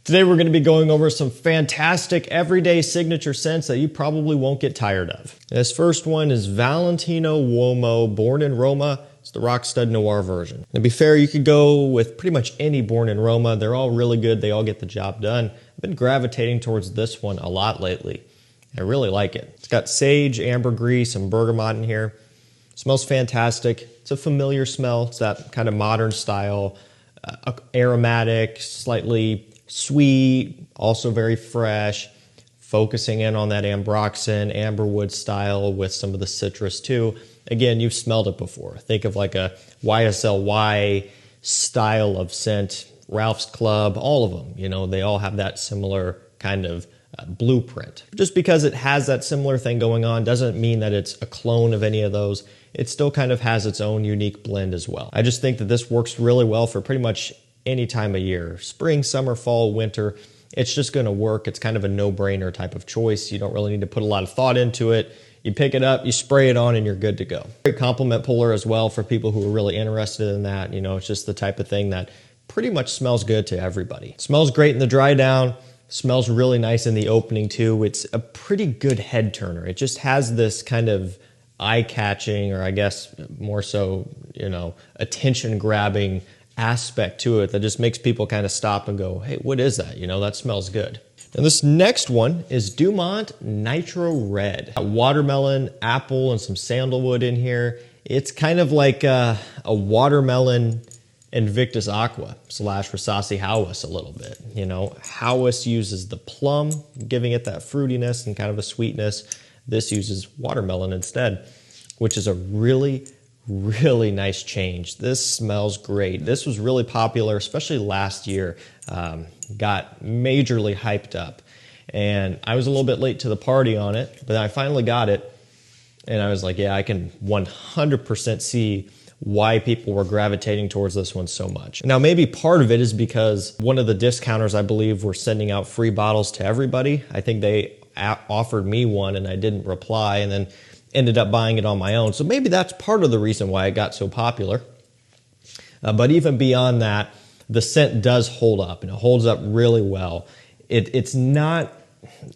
Today we're going to be going over some fantastic everyday signature scents that you probably won't get tired of. This first one is Valentino Uomo Born in Roma. It's the Rockstud Noir version. To be fair, you could go with pretty much any Born in Roma. They're all really good. They all get the job done. I've been gravitating towards this one a lot lately. I really like it. It's got sage, ambergris, and bergamot in here. It smells fantastic. It's a familiar smell. It's that kind of modern style, aromatic, slightly sweet, also very fresh, focusing in on that ambroxan, amberwood style with some of the citrus too. Again, you've smelled it before. Think of like a YSL style of scent, Ralph's Club, all of them. You know, they all have that similar kind of blueprint. Just because it has that similar thing going on doesn't mean that it's a clone of any of those. It still kind of has its own unique blend as well. I just think that this works really well for pretty much any time of year. Spring, summer, fall, winter, it's just going to work. It's kind of a no-brainer type of choice. You don't really need to put a lot of thought into it. You pick it up, you spray it on, and you're good to go. Great compliment puller as well for people who are really interested in that. You know, it's just the type of thing that pretty much smells good to everybody. It smells great in the dry down. Smells really nice in the opening too. It's a pretty good head turner. It just has this kind of eye-catching, or I guess more so, you know, attention-grabbing aspect to it that just makes people kind of stop and go, hey, what is that? You know, that smells good. And this next one is Dumont Nitro Red. Got watermelon, apple, and some sandalwood in here. It's kind of like a watermelon Invictus Aqua / Rasasi Howess a little bit. You know, Howess uses the plum, giving it that fruitiness and kind of a sweetness. This uses watermelon instead, which is a really nice change. This smells great. This was really popular, especially last year. Got majorly hyped up. And I was a little bit late to the party on it, but I finally got it. And I was like, yeah, I can 100% see why people were gravitating towards this one so much. Now, maybe part of it is because one of the discounters, I believe, were sending out free bottles to everybody. I think they offered me one and I didn't reply, and then ended up buying it on my own. So maybe that's part of the reason why it got so popular. But even beyond that, the scent does hold up, and it holds up really well. It's not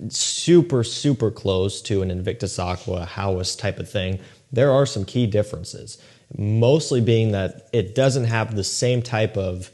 super close to an Invictus Aqua, Howess type of thing. There are some key differences, mostly being that it doesn't have the same type of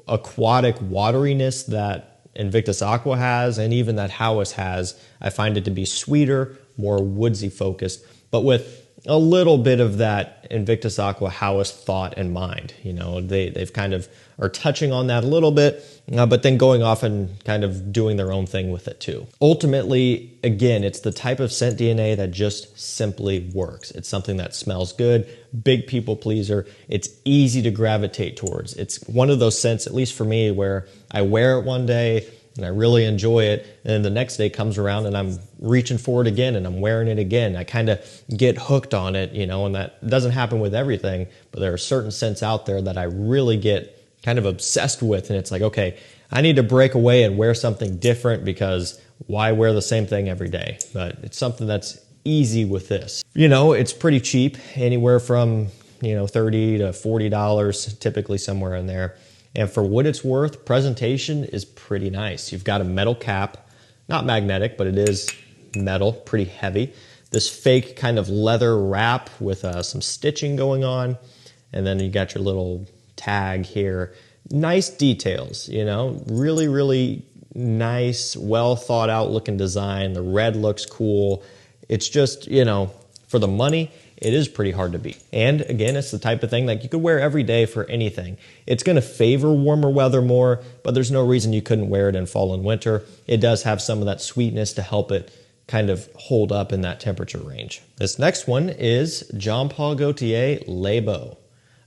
aquatic wateriness that Invictus Aqua has, and even that Howess has. I find it to be sweeter, more woodsy focused, but with a little bit of that Invictus Aqua Howess thought in mind. You know, they've kind of are touching on that a little bit, but then going off and kind of doing their own thing with it too. Ultimately, again, it's the type of scent DNA that just simply works. It's something that smells good, big people pleaser. It's easy to gravitate towards. It's one of those scents, at least for me, where I wear it one day and I really enjoy it, and then the next day comes around and I'm reaching for it again and I'm wearing it again. I kind of get hooked on it, you know, and that doesn't happen with everything, but there are certain scents out there that I really get kind of obsessed with, and it's like, okay, I need to break away and wear something different, because why wear the same thing every day? But it's something that's easy with this. You know, it's pretty cheap, anywhere from, you know, $30 to $40, typically somewhere in there. And for what it's worth, presentation is pretty nice. You've got a metal cap, not magnetic, but it is metal, pretty heavy. This fake kind of leather wrap with some stitching going on. And then you got your little tag here. Nice details, you know, really nice, well thought out looking design. The red looks cool. It's just, you know, for the money, it is pretty hard to beat. And again, it's the type of thing that you could wear every day for anything. It's going to favor warmer weather more, but there's no reason you couldn't wear it in fall and winter. It does have some of that sweetness to help it kind of hold up in that temperature range. This next one is Jean Paul Gaultier Le Beau.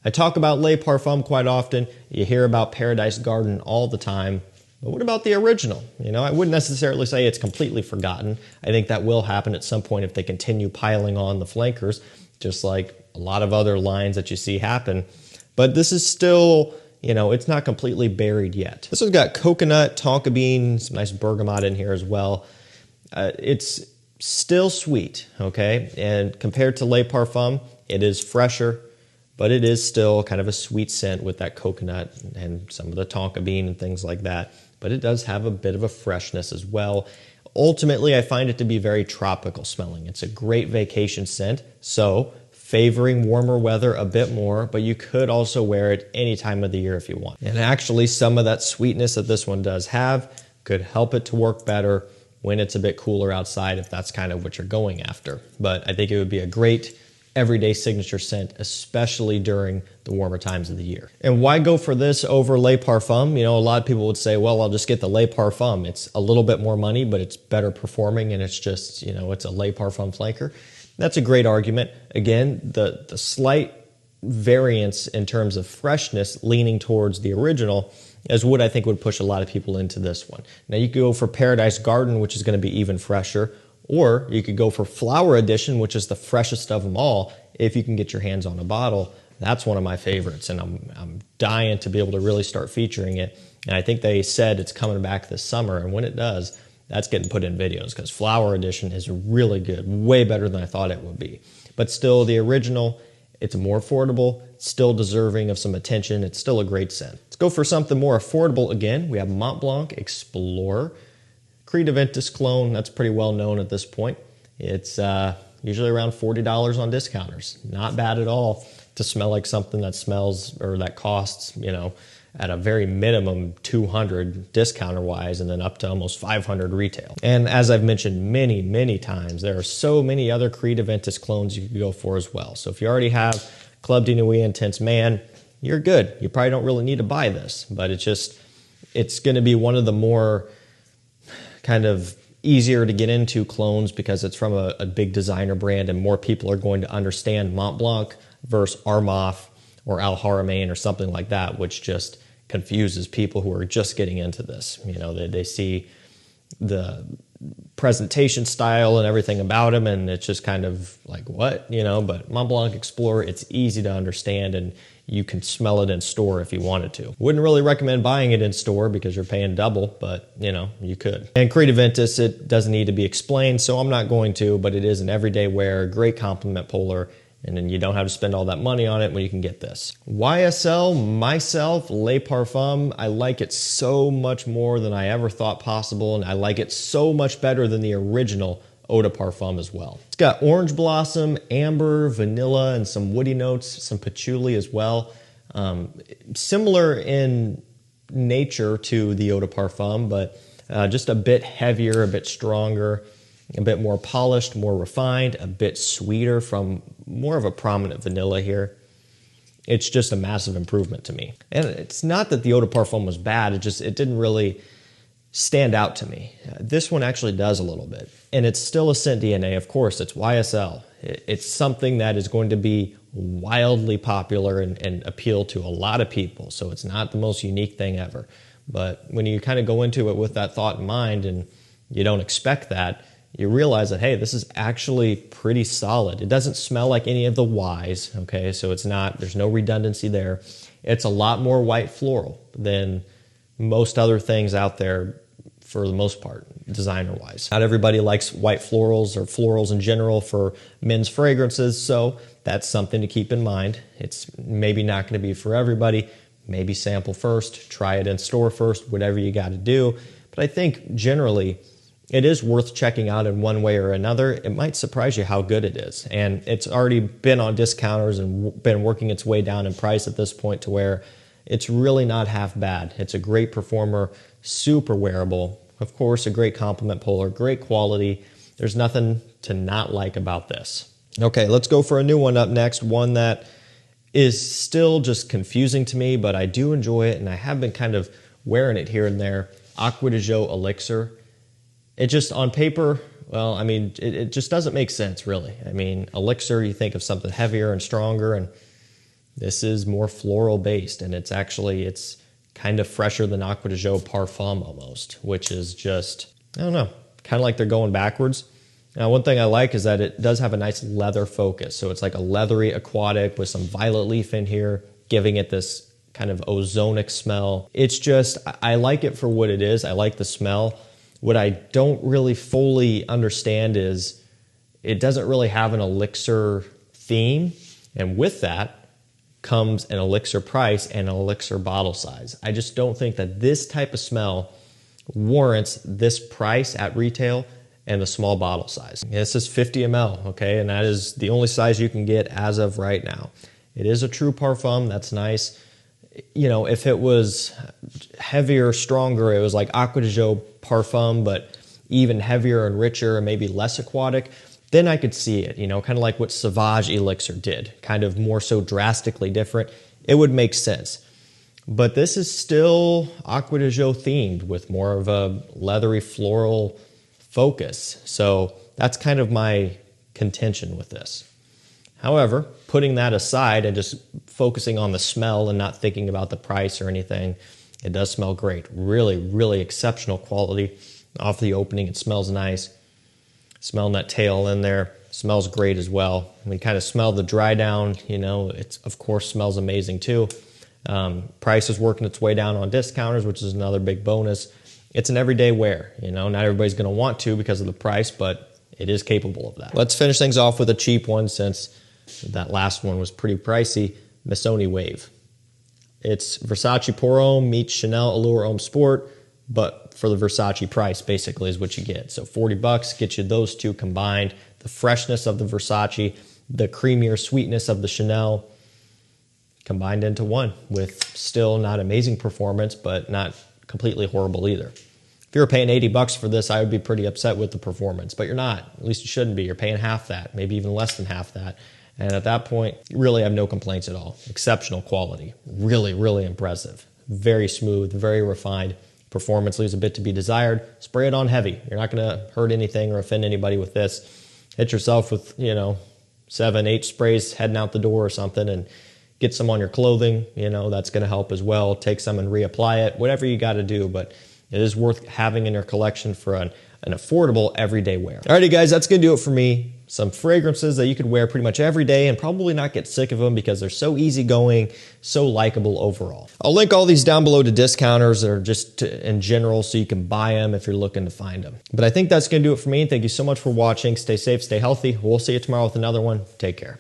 I talk about Le Parfum quite often. You hear about Paradise Garden all the time. But what about the original? You know, I wouldn't necessarily say it's completely forgotten. I think that will happen at some point if they continue piling on the flankers, just like a lot of other lines that you see happen. But this is still, you know, it's not completely buried yet. This one's got coconut, tonka bean, some nice bergamot in here as well. It's still sweet, okay? And compared to Le Parfum, it is fresher, but it is still kind of a sweet scent with that coconut and some of the tonka bean and things like that. but it does have a bit of a freshness as well. Ultimately, I find it to be very tropical smelling. It's a great vacation scent, so favoring warmer weather a bit more, but you could also wear it any time of the year if you want. And actually, some of that sweetness that this one does have could help it to work better when it's a bit cooler outside, if that's kind of what you're going after. But I think it would be a great everyday signature scent, especially during the warmer times of the year. And why go for this over Le Parfum? You know, a lot of people would say, well, I'll just get the Le Parfum. It's a little bit more money, but it's better performing, and it's just, you know, it's a Le Parfum flanker. That's a great argument. Again, the slight variance in terms of freshness leaning towards the original is what I think would push a lot of people into this one. Now you could go for Paradise Garden, which is going to be even fresher, or you could go for Flower Edition, which is the freshest of them all. If you can get your hands on a bottle, that's one of my favorites, and I'm dying to be able to really start featuring it. And I think they said it's coming back this summer, and when it does, that's getting put in videos, because Flower Edition is really good, way better than I thought it would be. But still, the original, it's more affordable, still deserving of some attention. It's still a great scent. Let's go for something more affordable again. We have Montblanc Explorer. Creed Aventus clone, that's pretty well known at this point. It's usually around $40 on discounters. Not bad at all to smell like something that smells, or that costs, you know, at a very minimum $200 discounter wise, and then up to almost $500 retail. And as I've mentioned many, many times, there are so many other Creed Aventus clones you could go for as well. So if you already have Club de Nuit Intense Man, you're good. You probably don't really need to buy this, but it's going to be one of the more kind of easier to get into clones, because it's from a big designer brand, and more people are going to understand Montblanc versus Armaf or Al Haramain or something like that, which just confuses people who are just getting into this. You know, they see the presentation style and everything about them, and it's just kind of like, what, you know? But Montblanc Explorer, it's easy to understand, and you can smell it in store if you wanted to. Wouldn't really recommend buying it in store because you're paying double, but you know, you could. And Creed Aventus, it doesn't need to be explained, so I'm not going to, but it is an everyday wear, great compliment puller, and then you don't have to spend all that money on it when you can get this. YSL Myslf Le Parfum, I like it so much more than I ever thought possible, and I like it so much better than the original Eau de Parfum as well. It's got orange blossom, amber, vanilla, and some woody notes, some patchouli as well. Similar in nature to the Eau de Parfum, but just a bit heavier, a bit stronger, a bit more polished, more refined, a bit sweeter from more of a prominent vanilla here. It's just a massive improvement to me. And it's not that the Eau de Parfum was bad, it didn't really stand out to me. This one actually does a little bit. And it's still a scent DNA, of course, it's YSL. It's something that is going to be wildly popular and appeal to a lot of people. So it's not the most unique thing ever. But when you kind of go into it with that thought in mind and you don't expect that, you realize that, hey, this is actually pretty solid. It doesn't smell like any of the Ys, okay? So it's not, there's no redundancy there. It's a lot more white floral than most other things out there for the most part, designer-wise. Not everybody likes white florals or florals in general for men's fragrances, so that's something to keep in mind. It's maybe not going to be for everybody. Maybe sample first, try it in store first, whatever you got to do. But I think generally, it is worth checking out in one way or another. It might surprise you how good it is. And it's already been on discounters and been working its way down in price at this point to where it's really not half bad. It's a great performer, super wearable. Of course, a great compliment puller, great quality. There's nothing to not like about this. Okay, let's go for a new one up next, one that is still just confusing to me, but I do enjoy it, and I have been kind of wearing it here and there. Acqua di Gio Elixir. It just, on paper, well, I mean, it just doesn't make sense, really. I mean, Elixir, you think of something heavier and stronger, and this is more floral-based, and it's kind of fresher than Acqua di Gio Parfum almost, which is just, I don't know, kind of like they're going backwards. Now, one thing I like is that it does have a nice leather focus, so it's like a leathery aquatic with some violet leaf in here, giving it this kind of ozonic smell. It's just, I like it for what it is. I like the smell. What I don't really fully understand is it doesn't really have an elixir theme, and with that comes an elixir price and an elixir bottle size. I just don't think that this type of smell warrants this price at retail and the small bottle size. This is 50 ml, okay, and that is the only size you can get as of right now. It is a true parfum, that's nice. You know, if it was heavier, stronger, it was like Acqua di Gio Parfum, but even heavier and richer and maybe less aquatic, then I could see it, you know, kind of like what Sauvage Elixir did, kind of more so drastically different. It would make sense. But this is still Acqua di Gio themed with more of a leathery floral focus. So that's kind of my contention with this. However, putting that aside and just focusing on the smell and not thinking about the price or anything, it does smell great. Really, really exceptional quality. Off the opening, it smells nice. Smelling that tail in there, smells great as well. We kind of smell the dry down, you know, it's of course smells amazing too. Price is working its way down on discounters, which is another big bonus. It's an everyday wear, you know, not everybody's gonna want to because of the price, but it is capable of that. Let's finish things off with a cheap one since that last one was pretty pricey. Missoni Wave. It's Versace Pour Homme meets Chanel Allure Homme Sport, but for the Versace price basically is what you get. So 40 bucks gets you those two combined. The freshness of the Versace, the creamier sweetness of the Chanel combined into one with still not amazing performance, but not completely horrible either. If you were paying 80 bucks for this, I would be pretty upset with the performance, but you're not. At least you shouldn't be. You're paying half that, maybe even less than half that. And at that point, you really have no complaints at all. Exceptional quality. Really, really impressive. Very smooth, very refined. Performance leaves a bit to be desired. Spray it on heavy. You're not going to hurt anything or offend anybody with this. Hit yourself with, you know, 7, 8 sprays heading out the door or something and get some on your clothing. You know, that's going to help as well. Take some and reapply it. Whatever you got to do, but it is worth having in your collection for an affordable everyday wear. Alrighty guys, that's going to do it for me. Some fragrances that you could wear pretty much every day and probably not get sick of them because they're so easygoing, so likable overall. I'll link all these down below to discounters or just in general so you can buy them if you're looking to find them. But I think that's going to do it for me. Thank you so much for watching. Stay safe, stay healthy. We'll see you tomorrow with another one. Take care.